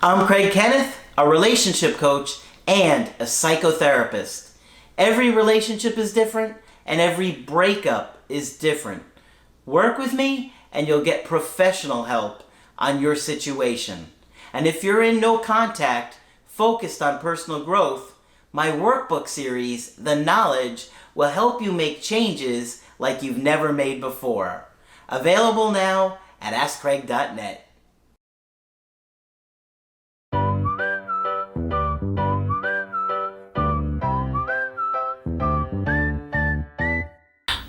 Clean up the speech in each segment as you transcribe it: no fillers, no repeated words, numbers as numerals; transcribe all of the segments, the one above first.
I'm Craig Kenneth, a relationship coach and a psychotherapist. Every relationship is different and every breakup is different. Work with me and you'll get professional help on your situation. And if you're in no contact, focused on personal growth, my workbook series, The Knowledge, will help you make changes like you've never made before. Available now at AskCraig.net.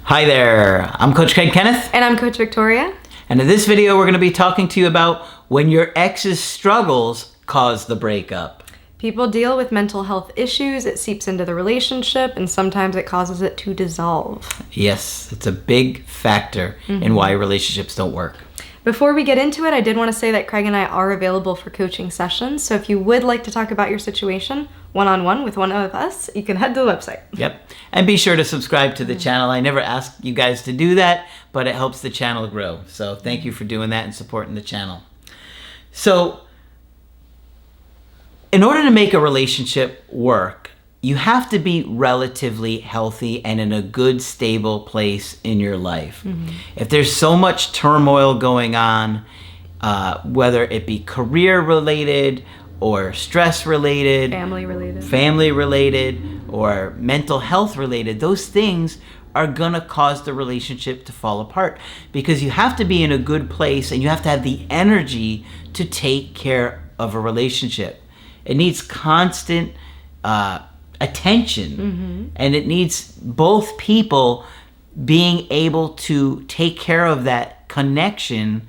Hi there, I'm Coach Craig Kenneth. And I'm Coach Victoria. And in this video, we're going to be talking to you about when your ex's struggles cause the breakup. People deal with mental health issues, it seeps into the relationship, and sometimes it causes it to dissolve. Yes, it's a big factor in why relationships don't work. Before we get into it, I did want to say that Craig and I are available for coaching sessions. So if you would like to talk about your situation one-on-one with one of us, you can head to the website. Yep. And be sure to subscribe to the channel. I never ask you guys to do that, but it helps the channel grow. So thank you for doing that and supporting the channel. So in order to make a relationship work, you have to be relatively healthy and in a good, stable place in your life. If there's so much turmoil going on, whether it be career-related or stress-related, family-related, or mental health-related, those things are gonna cause the relationship to fall apart because you have to be in a good place and you have to have the energy to take care of a relationship. It needs constant attention, and it needs both people being able to take care of that connection,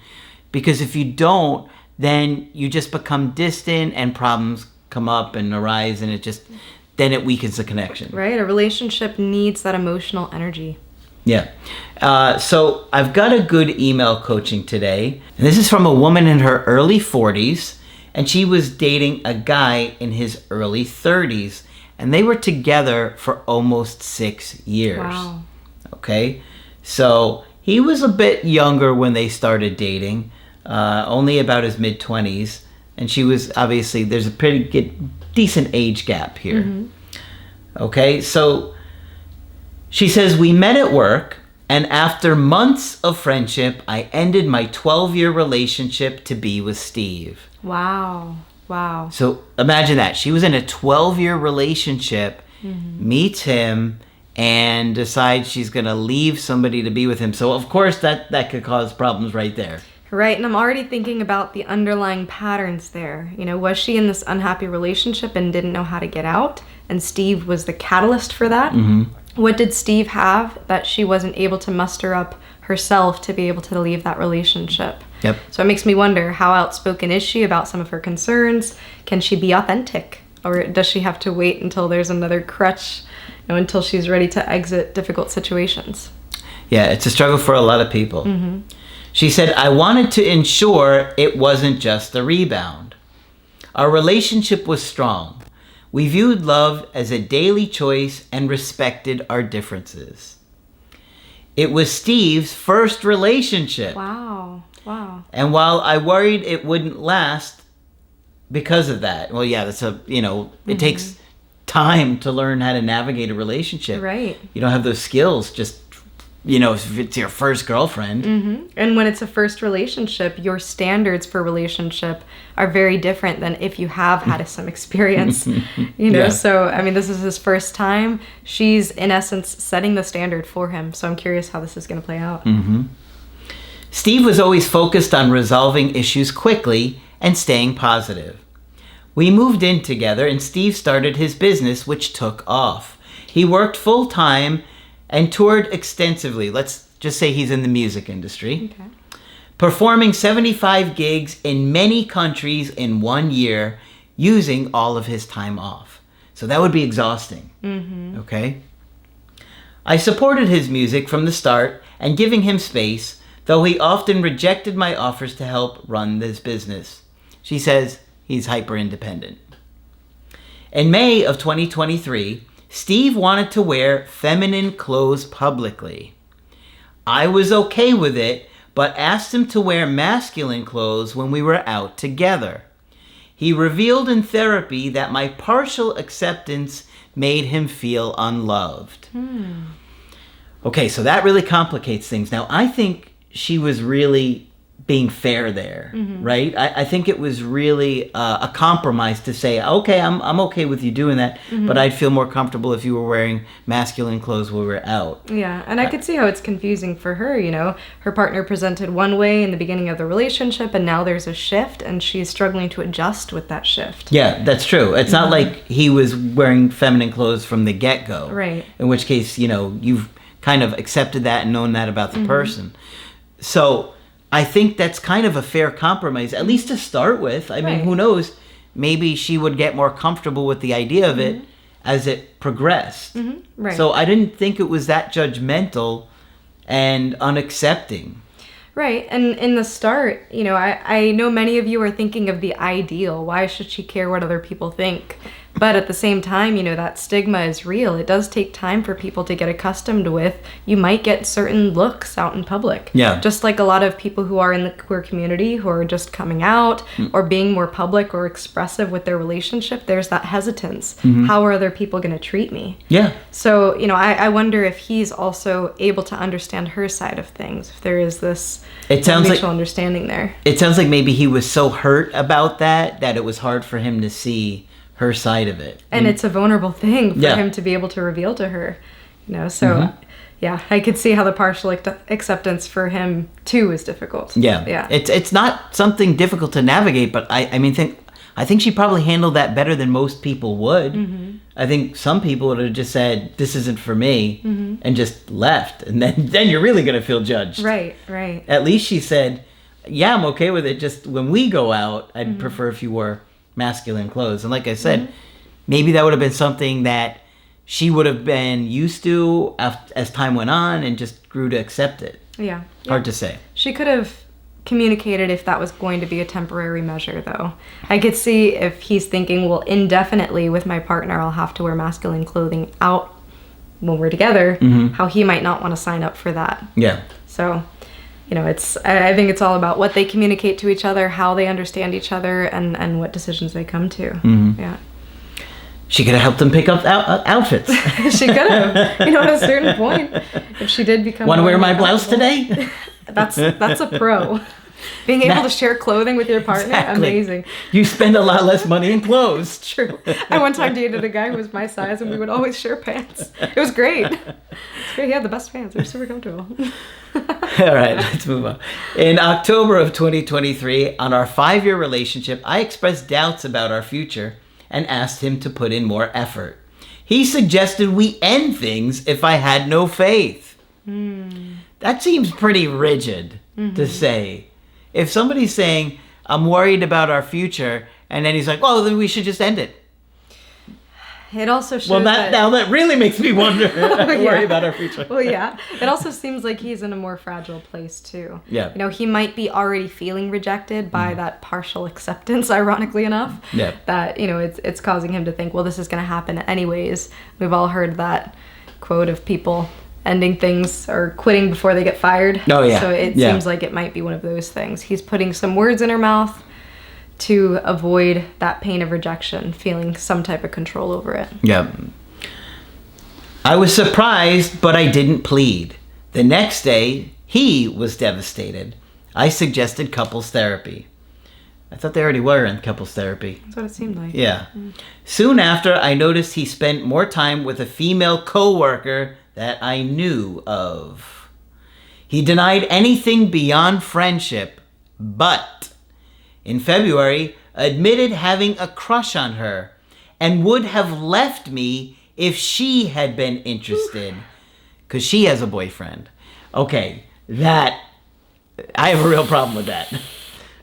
because if you don't, then you just become distant and problems come up and arise, and then it weakens the connection. Right, a relationship needs that emotional energy. Yeah. So I've got a good email coaching today, and this is from a woman in her early 40s, and she was dating a guy in his early 30s. And they were together for almost 6 years. Wow. Okay. So he was a bit younger when they started dating, only about his mid-20s. And she was, obviously, there's a pretty decent age gap here. Okay, so she says, we met at work, and after months of friendship, I ended my 12-year relationship to be with Steve. Wow. Wow. So imagine that. She was in a 12-year relationship, meets him, and decides she's going to leave somebody to be with him. So, of course, that could cause problems right there. Right. And I'm already thinking about the underlying patterns there. You know, was she in this unhappy relationship and didn't know how to get out? And Steve was the catalyst for that? What did Steve have that she wasn't able to muster up herself to be able to leave that relationship? Yep. So it makes me wonder, how outspoken is she about some of her concerns? Can she be authentic? Or does she have to wait until there's another crutch, until she's ready to exit difficult situations? Yeah, it's a struggle for a lot of people. She said, I wanted to ensure it wasn't just a rebound. Our relationship was strong. We viewed love as a daily choice and respected our differences. It was Steve's first relationship. Wow. Wow. And while I worried it wouldn't last because of that, well, yeah, it takes time to learn how to navigate a relationship. Right. You don't have those skills just, if it's your first girlfriend. And when it's a first relationship, your standards for relationship are very different than if you have had some experience, Yeah. So, this is his first time. She's, in essence, setting the standard for him. So I'm curious how this is going to play out. Steve was always focused on resolving issues quickly and staying positive. We moved in together and Steve started his business, which took off. He worked full-time and toured extensively. Let's just say he's in the music industry. Okay. Performing 75 gigs in many countries in 1 year, using all of his time off. So that would be exhausting. Okay? I supported his music from the start and giving him space, though he often rejected my offers to help run this business. She says he's hyper-independent. In May of 2023, Steve wanted to wear feminine clothes publicly. I was okay with it, but asked him to wear masculine clothes when we were out together. He revealed in therapy that my partial acceptance made him feel unloved. Okay, so that really complicates things. Now, I think she was really being fair there, right? I think it was really a compromise to say, okay, I'm okay with you doing that, but I'd feel more comfortable if you were wearing masculine clothes when we were out. Yeah, and I could see how it's confusing for her, you know. Her partner presented one way in the beginning of the relationship, and now there's a shift, and she's struggling to adjust with that shift. Yeah, that's true. It's not like he was wearing feminine clothes from the get-go. Right. In which case, you know, you've kind of accepted that and known that about the person. So I think that's kind of a fair compromise, at least to start with. I mean, who knows? Maybe she would get more comfortable with the idea of it as it progressed. Right. So I didn't think it was that judgmental and unaccepting. Right, and in the start, you know, I know many of you are thinking of the ideal. Why should she care what other people think? But at the same time, you know, that stigma is real. It does take time for people to get accustomed with. You might get certain looks out in public. Yeah. Just like a lot of people who are in the queer community who are just coming out or being more public or expressive with their relationship, there's that hesitance. How are other people going to treat me? Yeah. So, you know, I wonder if he's also able to understand her side of things, if there is this mutual understanding there. It sounds like maybe he was so hurt about that it was hard for him to see her side of it. And it's a vulnerable thing for him to be able to reveal to her, you know, so yeah, I could see how the partial acceptance for him too is difficult. Yeah. It's not something difficult to navigate, but I think she probably handled that better than most people would. I think some people would have just said, this isn't for me, and just left. And then you're really going to feel judged. Right. At least she said, yeah, I'm okay with it. Just when we go out, I'd prefer if you wore masculine clothes. And like I said, maybe that would have been something that she would have been used to as time went on and just grew to accept it. Yeah. Hard to say. She could have communicated if that was going to be a temporary measure, though. I could see if he's thinking, well, indefinitely with my partner, I'll have to wear masculine clothing out when we're together, how he might not want to sign up for that. Yeah. So, you know, I think it's all about what they communicate to each other, how they understand each other, and what decisions they come to. Yeah. She could have helped them pick up outfits. She could have. You know, at a certain point, if she did become... Want to wear my blouse today? That's a pro. Being able to share clothing with your partner, amazing. You spend a lot less money in clothes. True. I one time dated a guy who was my size, and we would always share pants. It was great. It's great. He had the best pants. They were super comfortable. All right, let's move on. In October of 2023, on our 5-year relationship, I expressed doubts about our future and asked him to put in more effort. He suggested we end things if I had no faith. That seems pretty rigid to say. If somebody's saying, I'm worried about our future, and then he's like, well, then we should just end it. It also shows now that really makes me wonder, worry about our future. Well, yeah. It also seems like he's in a more fragile place, too. Yeah. You know, he might be already feeling rejected by that partial acceptance, ironically enough. Yeah. That, you know, it's causing him to think, well, this is going to happen anyways. We've all heard that quote of people ending things or quitting before they get fired. Oh, yeah. So it seems like it might be one of those things. He's putting some words in her mouth to avoid that pain of rejection, feeling some type of control over it. Yeah. I was surprised, but I didn't plead. The next day, he was devastated. I suggested couples therapy. I thought they already were in couples therapy. That's what it seemed like. Yeah. Soon after, I noticed he spent more time with a female coworker that I knew of. He denied anything beyond friendship, but in February, admitted having a crush on her and would have left me if she had been interested. Because she has a boyfriend. Okay, I have a real problem with that.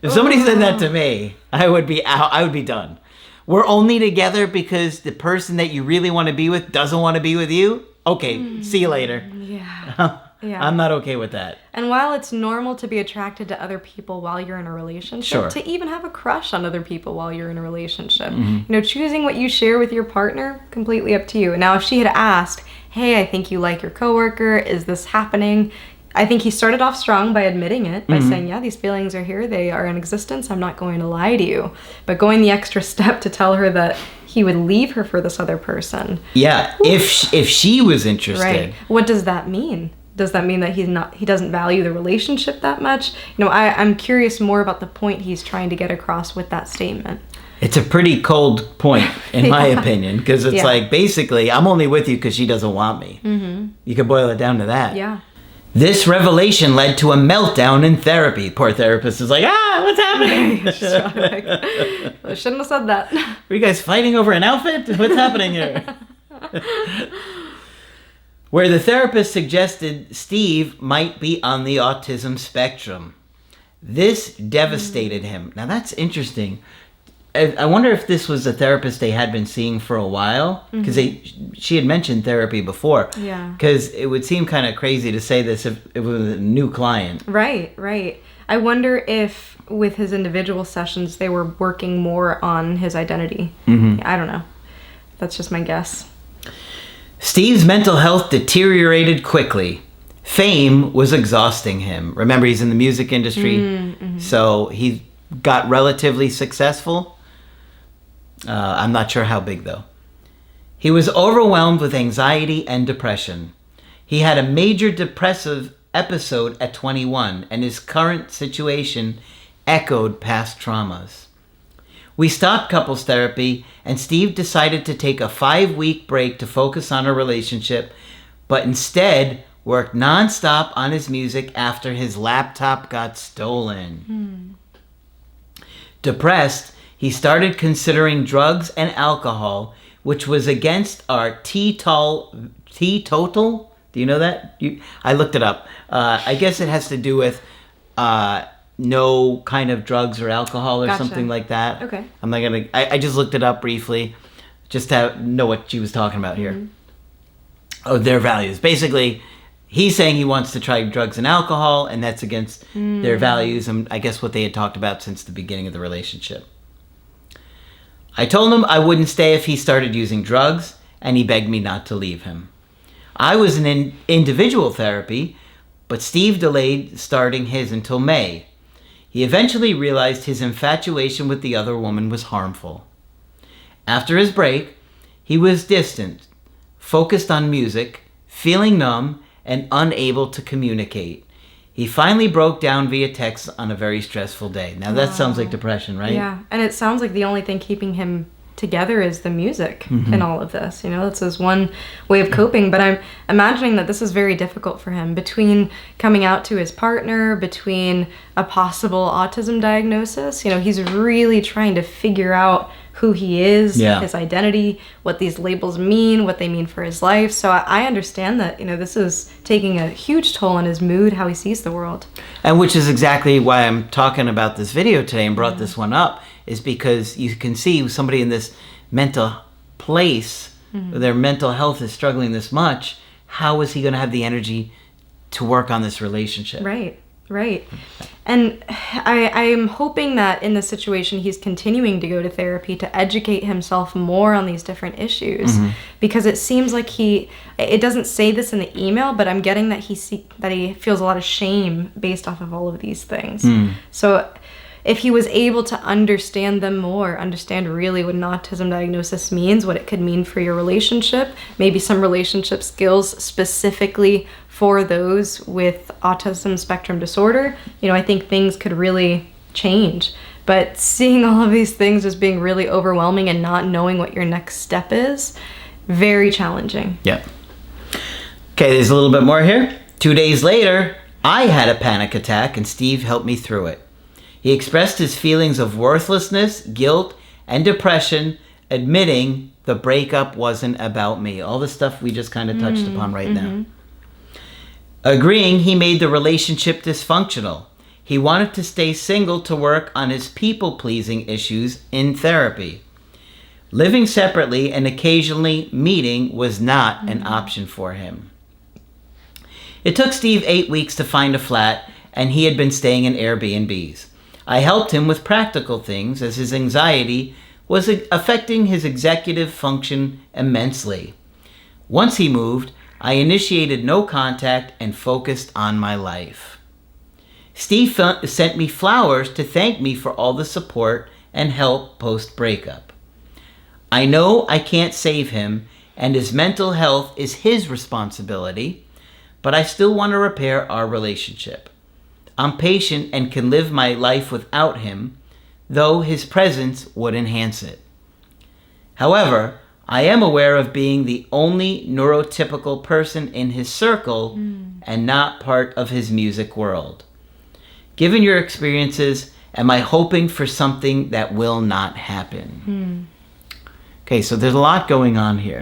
If somebody said that to me, I would be out. I would be done. We're only together because the person that you really want to be with doesn't want to be with you? Okay, see you later. Yeah. Yeah. I'm not okay with that. And while it's normal to be attracted to other people while you're in a relationship, to even have a crush on other people while you're in a relationship, you know, choosing what you share with your partner, completely up to you. Now, if she had asked, hey, I think you like your coworker, is this happening? I think he started off strong by admitting it, by saying, yeah, these feelings are here, they are in existence, I'm not going to lie to you. But going the extra step to tell her that he would leave her for this other person. Yeah, if she was interested. Right. What does that mean? Does that mean that he doesn't value the relationship that much? I'm curious more about the point he's trying to get across with that statement. It's a pretty cold point, in my opinion, because it's like, basically, I'm only with you because she doesn't want me. You could boil it down to that. Yeah. This revelation led to a meltdown in therapy. Poor therapist is like, what's happening? I shouldn't have said that. Were you guys fighting over an outfit? What's happening here? Where the therapist suggested Steve might be on the autism spectrum. This devastated him. Now that's interesting. I wonder if this was a therapist they had been seeing for a while, because she had mentioned therapy before. Yeah. Because it would seem kind of crazy to say this if it was a new client. Right. I wonder if with his individual sessions they were working more on his identity. I don't know. That's just my guess. Steve's mental health deteriorated quickly. Fame was exhausting him. Remember, he's in the music industry, so he got relatively successful. I'm not sure how big, though. He was overwhelmed with anxiety and depression. He had a major depressive episode at 21, and his current situation echoed past traumas. We stopped couples therapy, and Steve decided to take a 5-week break to focus on a relationship, but instead worked nonstop on his music after his laptop got stolen. Depressed, he started considering drugs and alcohol, which was against our teetotal. Do you know that? I looked it up. I guess it has to do with no kind of drugs or alcohol or something like that. Okay. I'm not gonna. I just looked it up briefly, just to know what she was talking about here. Oh, their values. Basically, he's saying he wants to try drugs and alcohol, and that's against their values, and I guess what they had talked about since the beginning of the relationship. I told him I wouldn't stay if he started using drugs, and he begged me not to leave him. I was in individual therapy, but Steve delayed starting his until May. He eventually realized his infatuation with the other woman was harmful. After his break, he was distant, focused on music, feeling numb, and unable to communicate. He finally broke down via text on a very stressful day. Now that sounds like depression, right? Yeah, and it sounds like the only thing keeping him together is the music in all of this. That's his one way of coping, but I'm imagining that this is very difficult for him, between coming out to his partner, between a possible autism diagnosis. He's really trying to figure out who he is, his identity, what these labels mean, what they mean for his life. So I understand that, this is taking a huge toll on his mood, how he sees the world. And which is exactly why I'm talking about this video today and brought this one up, is because you can see somebody in this mental place, their mental health is struggling this much. How is he going to have the energy to work on this relationship? Right. And I am hoping that in this situation he's continuing to go to therapy to educate himself more on these different issues, because it seems like it doesn't say this in the email, but I'm getting that he feels a lot of shame based off of all of these things. So if he was able to understand them more, understand really what an autism diagnosis means, what it could mean for your relationship, maybe some relationship skills specifically for those with autism spectrum disorder, I think things could really change. But seeing all of these things as being really overwhelming and not knowing what your next step is, very challenging. Yeah. Okay, there's a little bit more here. 2 days later, I had a panic attack and Steve helped me through it. He expressed his feelings of worthlessness, guilt, and depression, admitting the breakup wasn't about me. All the stuff we just kind of touched upon right now. Agreeing he made the relationship dysfunctional. He wanted to stay single to work on his people-pleasing issues in therapy. Living separately and occasionally meeting was not an option for him. It took Steve 8 weeks to find a flat, and he had been staying in Airbnbs. I helped him with practical things, as his anxiety was affecting his executive function immensely. Once he moved, I initiated no contact and focused on my life. Steve sent me flowers to thank me for all the support and help post-breakup. I know I can't save him, and his mental health is his responsibility, but I still want to repair our relationship. I'm patient and can live my life without him, though his presence would enhance it. However, I am aware of being the only neurotypical person in his circle and not part of his music world. Given your experiences, am I hoping for something that will not happen? Okay, so there's a lot going on here.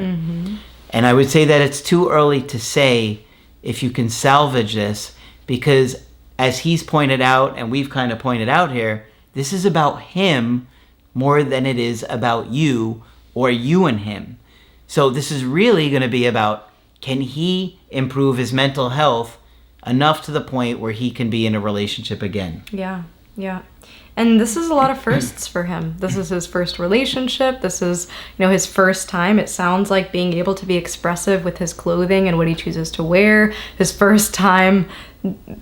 And I would say that it's too early to say if you can salvage this, because as he's pointed out and we've kind of pointed out here, this is about him more than it is about you or you and him. So this is really going to be about, can he improve his mental health enough to the point where he can be in a relationship again? Yeah. And this is a lot of firsts for him. This is his first relationship. This is, his first time. It sounds like being able to be expressive with his clothing and what he chooses to wear. His first time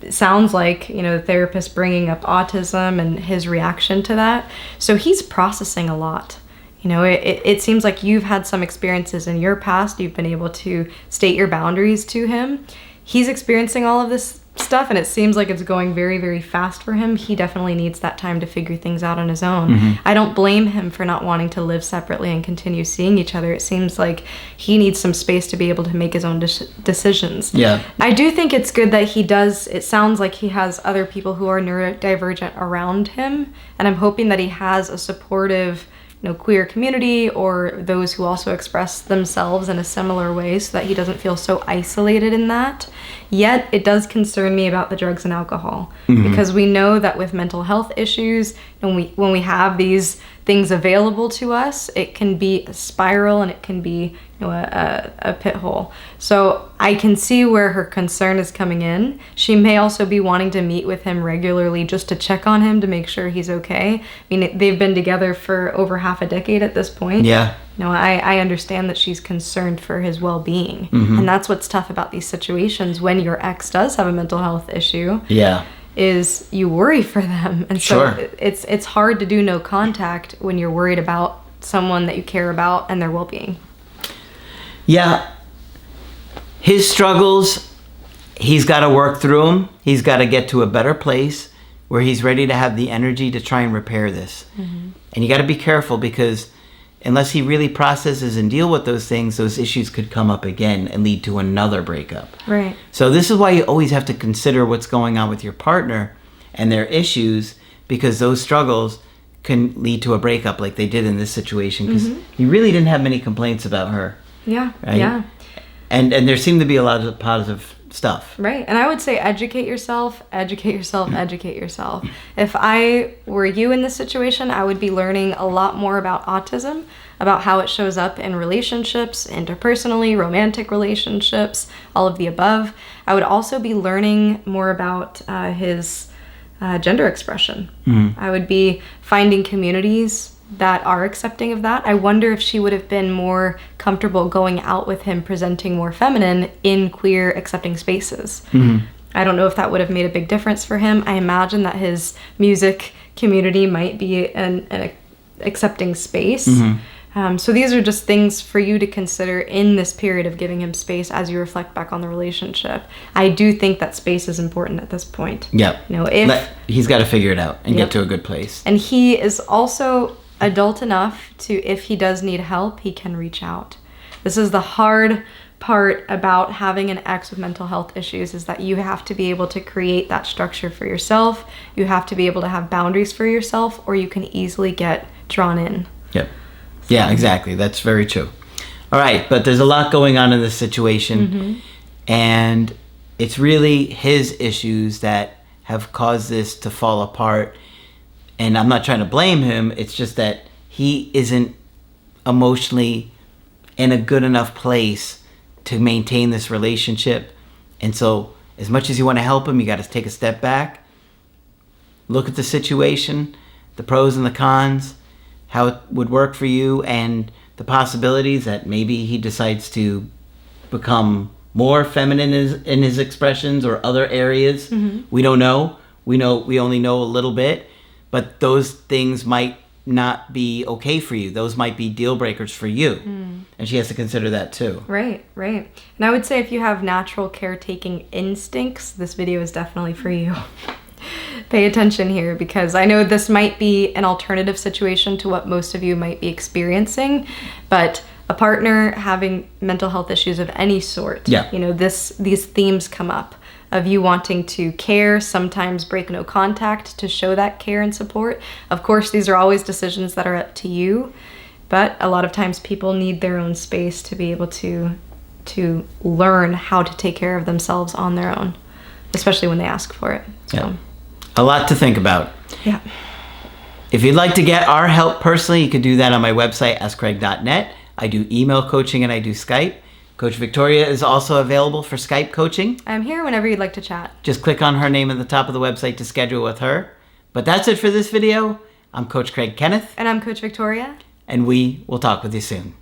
sounds like, the therapist bringing up autism and his reaction to that. So he's processing a lot. It seems like you've had some experiences in your past. You've been able to state your boundaries to him. He's experiencing all of this stuff, and it seems like it's going very, very fast for him. He definitely needs that time to figure things out on his own. I don't blame him for not wanting to live separately and continue seeing each other. It seems like he needs some space to be able to make his own decisions. Yeah. I do think it's good that he does. It sounds like he has other people who are neurodivergent around him, and I'm hoping that he has a supportive queer community or those who also express themselves in a similar way, so that he doesn't feel so isolated in that. Yet it does concern me about the drugs and alcohol, because we know that with mental health issues, when we have these things available to us, it can be a spiral and it can be a pit hole. So I can see where her concern is coming in. She may also be wanting to meet with him regularly just to check on him to make sure he's okay. I mean, they've been together for over half a decade at this point. Yeah. I understand that she's concerned for his well-being. And that's what's tough about these situations when your ex does have a mental health issue. Yeah. Is you worry for them. And so it's hard to do no contact when you're worried about someone that you care about and their well-being. Yeah. His struggles, he's got to work through them. He's got to get to a better place where he's ready to have the energy to try and repair this. And you got to be careful, because unless he really processes and deal with those things, those issues could come up again and lead to another breakup. Right. So this is why you always have to consider what's going on with your partner and their issues, because those struggles can lead to a breakup like they did in this situation, because he really didn't have many complaints about her. Yeah. Right? Yeah. And there seemed to be a lot of positive stuff. Right. And I would say educate yourself. If I were you in this situation, I would be learning a lot more about autism, about how it shows up in relationships, interpersonally, romantic relationships, all of the above. I would also be learning more about his gender expression. I would be finding communities that are accepting of that. I wonder if she would have been more comfortable going out with him presenting more feminine in queer accepting spaces. I don't know if that would have made a big difference for him. I imagine that his music community might be an accepting space. So these are just things for you to consider in this period of giving him space as you reflect back on the relationship. I do think that space is important at this point. Yep. He's got to figure it out and get to a good place. And he is also adult enough to, if he does need help, he can reach out. This is the hard part about having an ex with mental health issues, is that you have to be able to create that structure for yourself. You have to be able to have boundaries for yourself, or you can easily get drawn in. Yep. Yeah, exactly. That's very true. All right, but there's a lot going on in this situation, and it's really his issues that have caused this to fall apart. And I'm not trying to blame him. It's just that he isn't emotionally in a good enough place to maintain this relationship. And so as much as you want to help him, you got to take a step back, look at the situation, the pros and the cons, how it would work for you, and the possibilities that maybe he decides to become more feminine in his expressions or other areas. We don't know. We only know a little bit, but those things might not be okay for you. Those might be deal breakers for you. And she has to consider that too. Right. And I would say if you have natural caretaking instincts, this video is definitely for you. Pay attention here, because I know this might be an alternative situation to what most of you might be experiencing, but a partner having mental health issues of any sort, these themes come up of you wanting to care, sometimes break no contact to show that care and support. Of course, these are always decisions that are up to you, but a lot of times people need their own space to be able to learn how to take care of themselves on their own, especially when they ask for it. So. Yeah. A lot to think about. Yeah. If you'd like to get our help personally, you can do that on my website, askcraig.net. I do email coaching and I do Skype. Coach Victoria is also available for Skype coaching. I'm here whenever you'd like to chat. Just click on her name at the top of the website to schedule with her. But that's it for this video. I'm Coach Craig Kenneth. And I'm Coach Victoria. And we will talk with you soon.